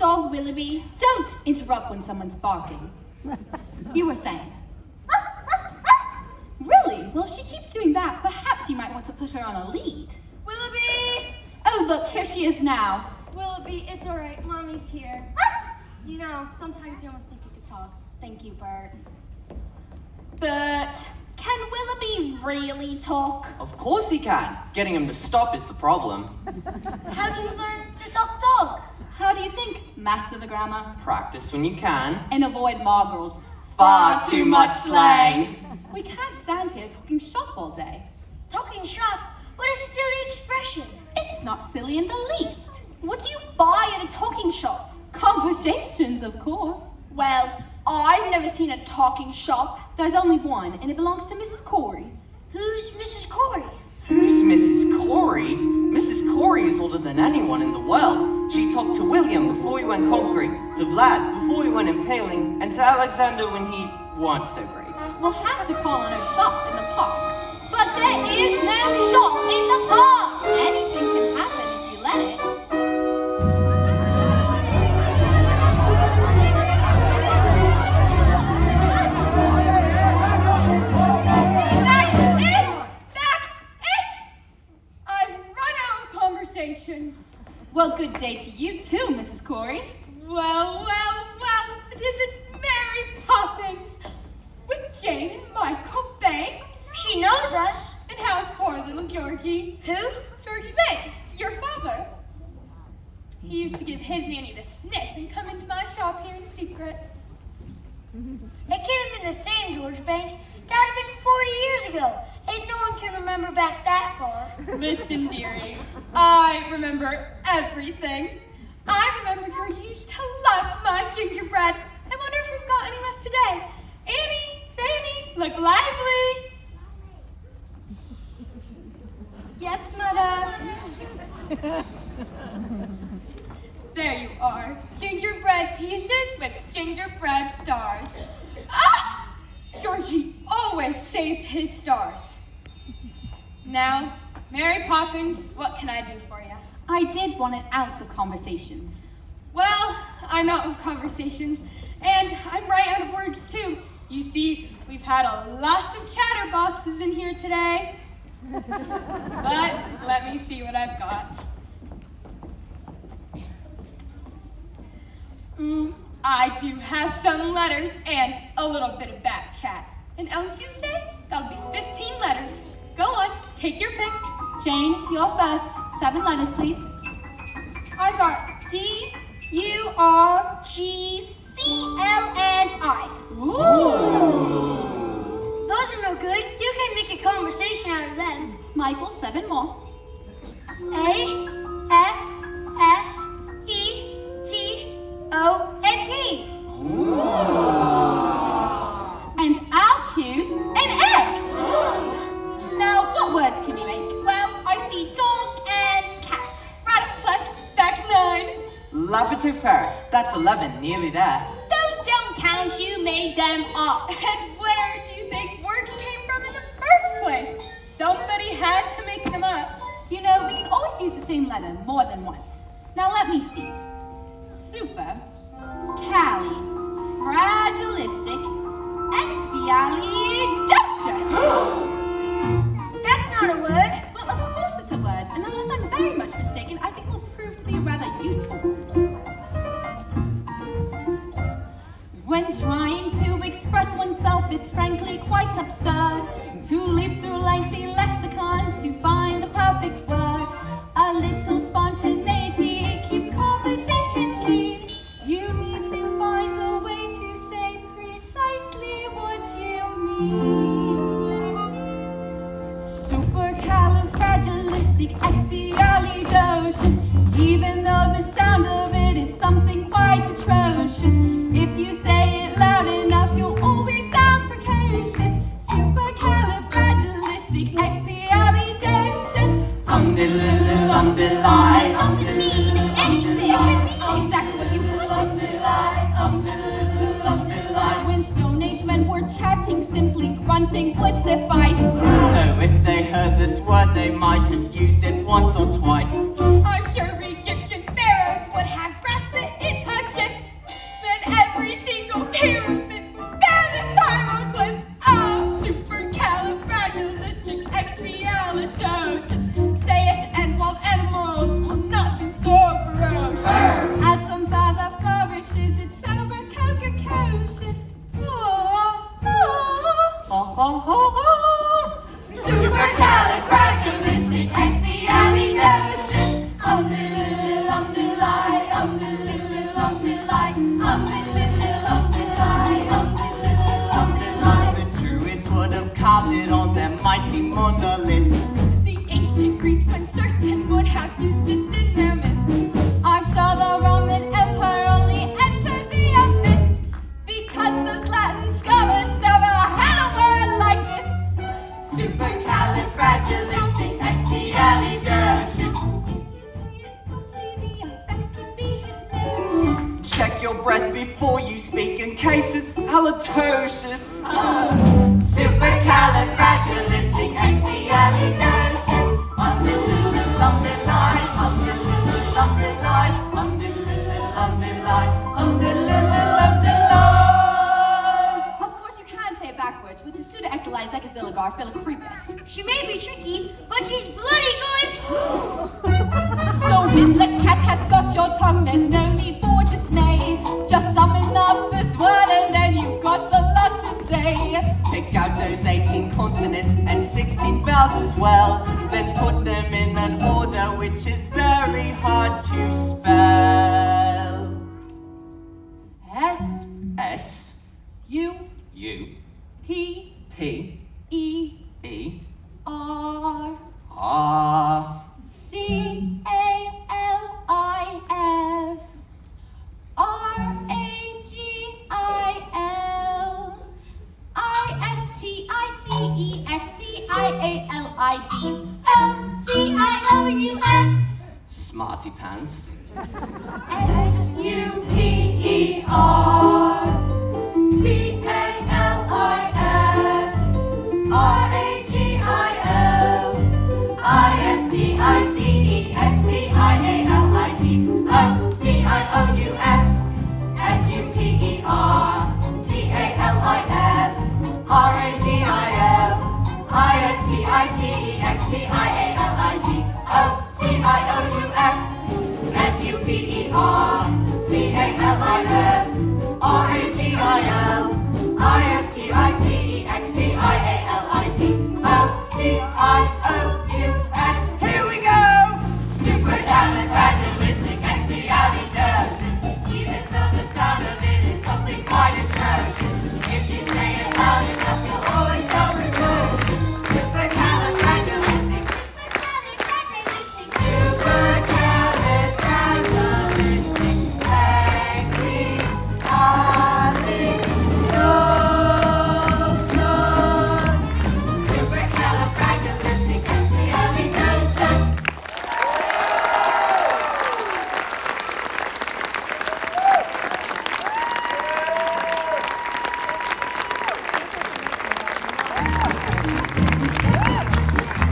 dog, Willoughby. Don't interrupt when someone's barking. You were saying. Really? Well, if she keeps doing that, perhaps you might want to put her on a lead. Willoughby! Oh, look, here she is now. Willoughby, it's all right. Mommy's here. You know, sometimes you almost think you could talk. Thank you, Bert. But can Willoughby really talk? Of course he can. Getting him to stop is the problem. How do you learn to talk dog? How do you think? Master the grammar. Practice when you can. And avoid Margles. Far too much slang. We can't stand here talking shop all day. Talking shop? What is a silly expression? It's not silly in the least. What do you buy at a talking shop? Conversations, of course. Well, I've never seen a talking shop. There's only one, and it belongs to Mrs. Corey. Who's Mrs. Corey? Who's Mrs. Corey? Mrs. Corey is older than anyone in the world. She talked to William before he went conquering, to Vlad before he went impaling, and to Alexander when he wasn't so great. We'll have to call on her shop in the park. But there is no shop in the park! Anything can happen if you let it. Well, good day to you too, Mrs. Corey. Well, this is Mary Poppins with Jane and Michael Banks. She knows us. And how's poor little Georgie? Who? Georgie Banks, your father. He used to give his nanny the sniff and come into my shop here in secret. It can't have been the same George Banks. That would have been 40 years ago. And no one can remember back that far. Listen, dearie, I remember everything. I remember Georgie used to love my gingerbread. I wonder if we've got any left today. Annie, Fanny, look lively. Yes, Mother. There you are. Gingerbread pieces with gingerbread stars. Ah! Georgie always saves his stars. Now, Mary Poppins, what can I do for you? I did want an ounce of conversations. Well, I'm out of conversations, and I'm right out of words too. You see, we've had a lot of chatterboxes in here today. But let me see what I've got. Ooh, I do have some letters and a little bit of back chat. And else you say? That'll be 15 letters. Go on, take your pick. Jane, you're first. 7 letters, please. I've got C, U, R, G, C, L, and I. Ooh. Those are no good. You can make a conversation out of them. Michael, 7 more. A, F, S, E, T, O, and P. And I'll choose an X. Now, what words can you make? Well, I see dog and cat. Rattleflex, that's 9. Labyrinthophorus, that's 11, nearly there. Those don't count, you made them up. And where do you think words came from in the first place? Somebody had to make them up. You know, we can always use the same letter more than once. Now, let me see. Super, cali, fragilistic, expialidocious. That's not a word. Well, of course it's a word, and unless I'm very much mistaken, I think will prove to be a rather useful word. When trying to express oneself, it's frankly quite absurd to leap through lengthy lexicons to find the perfect word. A little spontaneity keeps conversation keen. You need to find a way to say precisely what you mean. Supercalifragilisticexpialidocious, even though the sound of it is something quite atrocious. If you say it loud enough, you'll always sound precocious. Supercalifragilisticexpialidocious. Umdililil-umdilai, Doesn't mean anything. It can mean exactly what you want it to. When Stone Age men were chatting, simply grunting would suffice. No, if they heard this word, they might have used it once or twice. I'm sure Egyptian pharaohs would have grasped it in a I'm certain would have used it in their myth. I'm sure the Roman Empire only entered the abyss because those Latin scholars never had a word like this. Supercalifragilisticexpialidocious. You say it softly, the effects can be hypnosis. Check your breath before you speak in case it's halitosis. Supercalifragilisticexpialidocious. Umdiddle-lumdiddle-lie, umdiddle-lumdiddle-lie, umdiddle-lumdiddle-lie, umdiddle-lumdiddle-lie. Of course, you can say it backwards, which is pseudo-ectolizecazilligar philocrepus. She may be tricky, but she's bloody good. So when the cat has got your tongue, there's no need for dismay. Just summon up this word and then you've got a lot to say. Pick out those 18 consonants and 16 vowels as well. Then put them in an order which is very hard to spell. S S U U P P E E R R C A L I F R A G I L I S T I C E X P I A L I D L C I O U S Smarty Pants. S U P E R C A L I F R A G I L I S T I C E X P I A